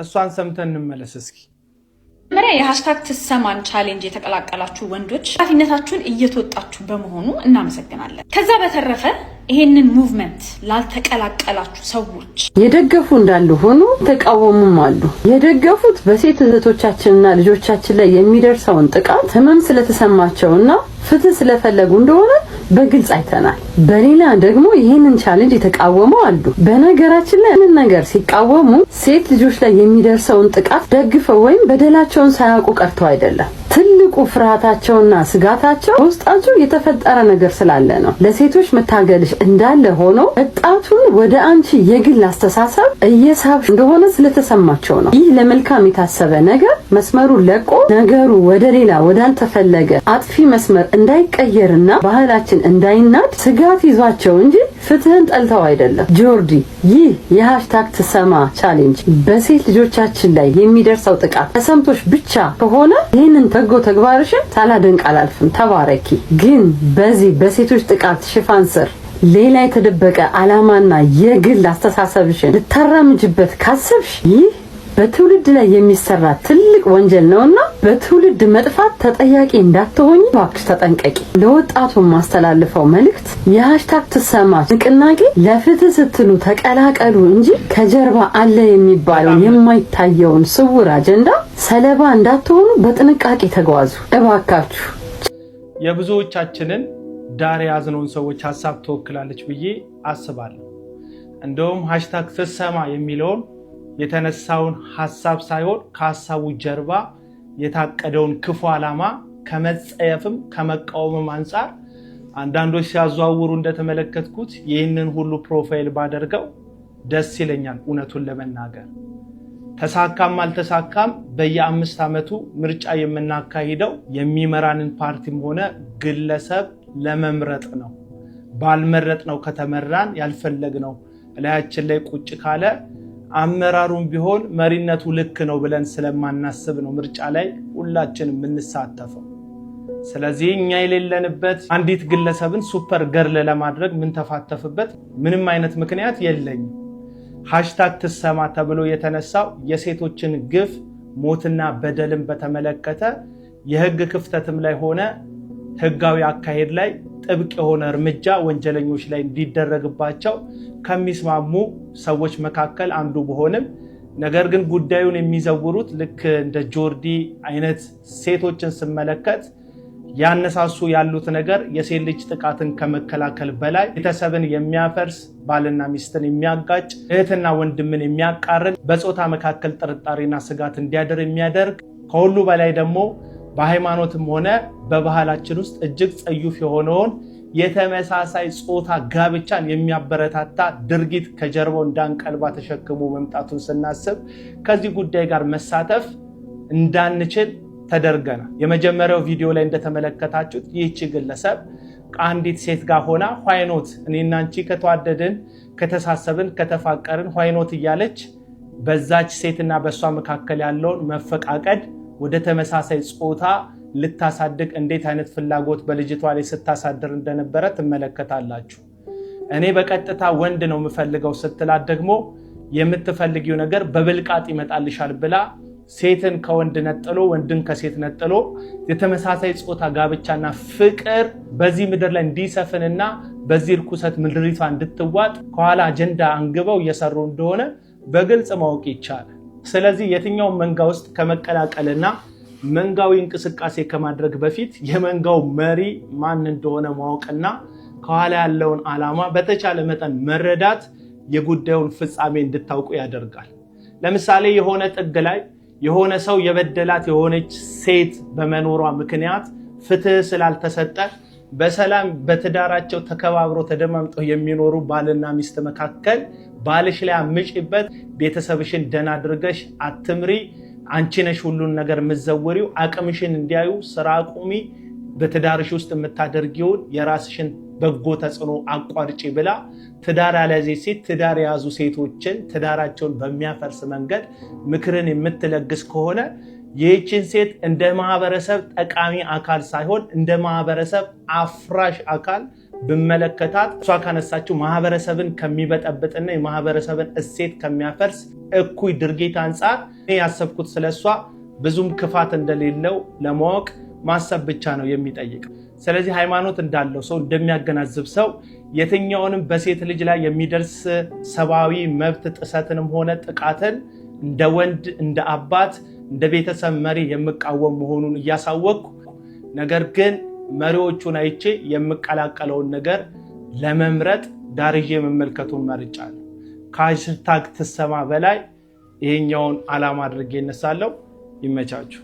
እሷን ሰምተን እንመለስ እስኪ። መሪያ የሃሽታግ ትሰማን ቻሌንጅ የተቀላቀላችሁ ወንዶች ኃላፊነታችሁን እየተወጣችሁ በመሆኑ እናመሰግናለን። ከዛ በተረፈ ይሄንን ሙቭመንት ላልተቀላቀላችሁ ሰዎች የደገፉ እንዳሉ ሆኖ ተቃወሙም አሉ። የደገፉት በሴት እህቶቻችንና ልጆቻችን ላይ የሚደርሰውን ጥቃት ህመም ስለተሰማቸውና ፍትህ ስለፈለጉ እንደሆነ በግልጽ አይተናል። በሌላ ደግሞ ይሄንን ቻሌንጅ የተቃወሙ አሉ። በነገራችን ላይ ይሄንን ነገር ሲቃወሙ ሴት ልጆች ላይ የሚደርሰውን ጥቃት ደግፈው ወይም በደላቸውን ሳያውቁ ቀርተው አይደለም። ትልቁ ፍርሃታቸውና ስጋታቸው ውስጣቸው የተፈጠረ ነገር ስላለ ነው። ለሴቶች መታገልሽ እንዳለ ሆኖ ወጣቱን ወደ አንቺ የግል አስተሳሰብ እየሳብሽ እንደሆነ ስለተሰማቸው ነው። ይህ ለመልካም የታሰበ ነገር መስመሩን ለቆ ነገሩ ወደ ሌላ ወዳልተፈለገ አጥፊ መስመር እንዳይቀየርና ባህላችን እንዳይናድ ስጋት ይዟቸው እንጂ ፍትህን ጠልተው አይደለም። ጆርዲ፣ ይህ የሃሽታግ ትሰማ ቻሌንጅ በሴት ልጆቻችን ላይ የሚደርሰው ጥቃት ተሰምቶሽ ብቻ ከሆነ ይህንን በጎ ተግባርሽን ሳላደንቅ አላልፍም። ተባረኪ። ግን በዚህ በሴቶች ጥቃት ሽፋን ስር ሌላ የተደበቀ ዓላማና የግል አስተሳሰብሽን ልታራምጅበት ካሰብሽ ይህ በትውልድ ላይ የሚሰራ ትልቅ ወንጀል ነውና በትውልድ መጥፋት ተጠያቂ እንዳትሆኚ እባክሽ ተጠንቀቂ። ለወጣቱ ማስተላልፈው መልእክት የሃሽታግ ትሰማ ንቅናቄ ለፍትህ ስትሉ ተቀላቀሉ እንጂ ከጀርባ አለ የሚባለው የማይታየውን ስውር አጀንዳ ሰለባ እንዳትሆኑ በጥንቃቄ ተጓዙ እባካችሁ። የብዙዎቻችንን ዳር ያዝነውን ሰዎች ሐሳብ ተወክላለች ብዬ አስባለሁ። እንደውም ሃሽታግ ትሰማ የሚለውን የተነሳውን ሐሳብ ሳይሆን ከሐሳቡ ጀርባ የታቀደውን ክፉ ዓላማ ከመጸየፍም ከመቃወምም አንፃር አንዳንዶች ሲያዘዋውሩ እንደተመለከትኩት ይህንን ሁሉ ፕሮፋይል ባደርገው ደስ ይለኛል። እውነቱን ለመናገር ተሳካም አልተሳካም በየ5 ዓመቱ ምርጫ የምናካሂደው የሚመራንን ፓርቲም ሆነ ግለሰብ ለመምረጥ ነው። ባልመረጥነው ከተመራን ያልፈለግነው እላያችን ላይ ቁጭ ካለ አመራሩም ቢሆን መሪነቱ ልክ ነው ብለን ስለማናስብ ነው ምርጫ ላይ ሁላችንም የምንሳተፈው። ስለዚህ እኛ የሌለንበት አንዲት ግለሰብን ሱፐር ገርል ለማድረግ ምን ተፋተፍበት ምንም አይነት ምክንያት የለኝም። ሃሽታግ ትሰማ ተብሎ የተነሳው የሴቶችን ግፍ ሞትና በደልን በተመለከተ የህግ ክፍተትም ላይ ሆነ ህጋዊ አካሄድ ላይ ጥብቅ የሆነ እርምጃ ወንጀለኞች ላይ እንዲደረግባቸው ከሚስማሙ ሰዎች መካከል አንዱ በሆንም ነገር ግን ጉዳዩን የሚዘውሩት ልክ እንደ ጆርዲ አይነት ሴቶችን ስመለከት ያነሳሱ ያሉት ነገር የሴት ልጅ ጥቃትን ከመከላከል በላይ ቤተሰብን የሚያፈርስ ባልና ሚስትን የሚያጋጭ እህትና ወንድምን የሚያቃርን በጾታ መካከል ጥርጣሬና ስጋት እንዲያደር የሚያደርግ ከሁሉ በላይ ደግሞ በሃይማኖትም ሆነ በባህላችን ውስጥ እጅግ ጸዩፍ የሆነውን የተመሳሳይ ጾታ ጋብቻን የሚያበረታታ ድርጊት ከጀርባው እንዳንቀልባ ተሸክሞ መምጣቱን ስናስብ ከዚህ ጉዳይ ጋር መሳተፍ እንዳንችል ተደርገናል። የመጀመሪያው ቪዲዮ ላይ እንደተመለከታችሁት ይህች ግለሰብ ከአንዲት ሴት ጋር ሆና ኋይኖት እኔና አንቺ ከተዋደድን ከተሳሰብን ከተፋቀርን ኋይኖት እያለች በዛች ሴትና በሷ መካከል ያለውን መፈቃቀድ ወደ ተመሳሳይ ጾታ ልታሳድግ እንዴት አይነት ፍላጎት በልጅቷ ላይ ስታሳድር እንደነበረ ትመለከታላችሁ። እኔ በቀጥታ ወንድ ነው የምፈልገው ስትላት ደግሞ የምትፈልጊው ነገር በብልቃጥ ይመጣልሻል ብላ ሴትን ከወንድ ነጥሎ ወንድን ከሴት ነጥሎ የተመሳሳይ ጾታ ጋብቻና ፍቅር በዚህ ምድር ላይ እንዲሰፍንና በዚህ ርኩሰት ምድሪቷ እንድትዋጥ ከኋላ አጀንዳ አንግበው እየሰሩ እንደሆነ በግልጽ ማወቅ ይቻላል። ስለዚህ የትኛው መንጋ ውስጥ ከመቀላቀልና መንጋዊ እንቅስቃሴ ከማድረግ በፊት የመንጋው መሪ ማን እንደሆነ ማወቅና ከኋላ ያለውን ዓላማ በተቻለ መጠን መረዳት የጉዳዩን ፍጻሜ እንድታውቁ ያደርጋል። ለምሳሌ የሆነ ጥግ ላይ የሆነ ሰው የበደላት የሆነች ሴት በመኖሯ ምክንያት ፍትህ ስላልተሰጠ በሰላም በትዳራቸው ተከባብረው ተደማምጠው የሚኖሩ ባልና ሚስት መካከል ባልሽ ላይ አምጪበት፣ ቤተሰብሽን ደና አድርገሽ አትምሪ፣ አንቺ ነሽ ሁሉን ነገር ምዘውሪው፣ አቅምሽን እንዲያዩ ስራ አቁሚ፣ በትዳርሽ ውስጥ የምታደርጊውን የራስሽን በጎ ተጽዕኖ አቋርጪ ብላ ትዳር ያለዚህ ሴት ትዳር የያዙ ሴቶችን ትዳራቸውን በሚያፈርስ መንገድ ምክርን የምትለግስ ከሆነ ይህችን ሴት እንደ ማህበረሰብ ጠቃሚ አካል ሳይሆን እንደ ማህበረሰብ አፍራሽ አካል ብመለከታት እሷ ካነሳችው ማህበረሰብን ከሚበጠብጥና የማህበረሰብን እሴት ከሚያፈርስ እኩይ ድርጊት አንፃር እኔ ያሰብኩት ስለሷ ብዙም ክፋት እንደሌለው ለማወቅ ማሰብ ብቻ ነው የሚጠይቀው። ስለዚህ ሃይማኖት እንዳለው ሰው እንደሚያገናዝብ ሰው የትኛውንም በሴት ልጅ ላይ የሚደርስ ሰብአዊ መብት ጥሰትንም ሆነ ጥቃትን እንደ ወንድ እንደ አባት እንደ ቤተሰብ መሪ የምቃወም መሆኑን እያሳወቅኩ ነገር ግን መሪዎቹን አይቼ የምቀላቀለውን ነገር ለመምረጥ ዳርዬ መመልከቱን መርጫለሁ። ከሃሽታግ ትሰማ በላይ ይሄኛውን ዓላማ አድርጌ እነሳለሁ። ይመቻችሁ።